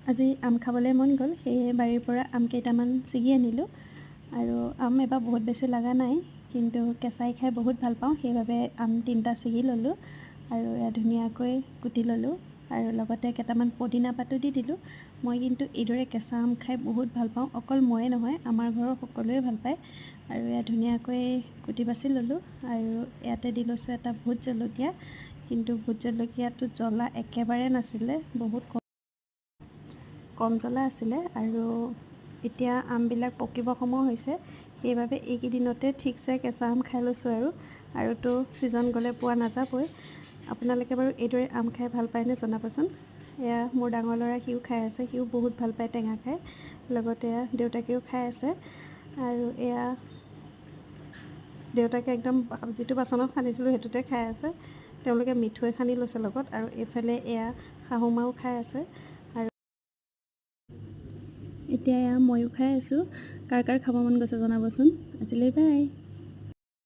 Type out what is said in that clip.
আজি আম খাবলৈ মন গ'ল, সেয়ে বাৰীৰ পৰা আম কেইটামান ছিগি আনিলোঁ। আৰু আম এবাৰ বহুত বেছি লগা নাই, কিন্তু কেঁচাই খাই বহুত ভাল পাওঁ, সেইবাবে আম 3টা ছিগি ল'লোঁ আৰু এয়া ধুনীয়াকৈ কুটি ল'লোঁ আৰু লগতে কেইটামান পদিনা পাতো দি দিলোঁ। মই কিন্তু এইদৰে কেঁচা আম খাই বহুত ভাল পাওঁ, অকল ময়ে নহয় আমাৰ ঘৰৰ সকলোৱে ভাল পায়। আৰু এয়া ধুনীয়াকৈ কুটি বাছি ল'লোঁ আৰু ইয়াতে দি লৈছোঁ এটা ভোট জলকীয়া, কিন্তু ভোট জলকীয়াটো জ্বলা একেবাৰে নাছিলে, বহুত কম জ্বলা আছিলে। আৰু এতিয়া আমবিলাক পকিব সময় হৈছে, সেইবাবে এইকেইদিনতে ঠিকছে কেঁচা আম খাই লৈছোঁ আৰুতো ছিজন গ'লে পোৱা নাযাবই। আপোনালোকে বাৰু এইদৰে আম খাই ভাল পায়নে জনাবচোন। এয়া মোৰ ডাঙৰ ল'ৰা, সিও খাই আছে, সিও বহুত ভাল পায় টেঙা খাই, লগতে দেউতাকেও খাই আছে। আৰু এয়া দেউতাকে একদম যিটো বাচনত সানিছিলোঁ সেইটোতে খাই আছে, তেওঁলোকে মিঠৈ সানি লৈছে লগত। আৰু এইফালে এয়া শাহুমাও খাই আছে আৰু এতিয়া এয়া ময়ো খাই আছোঁ। কাৰ কাৰ খাব মন গৈছে জনাবচোন। আজিলৈ বাই।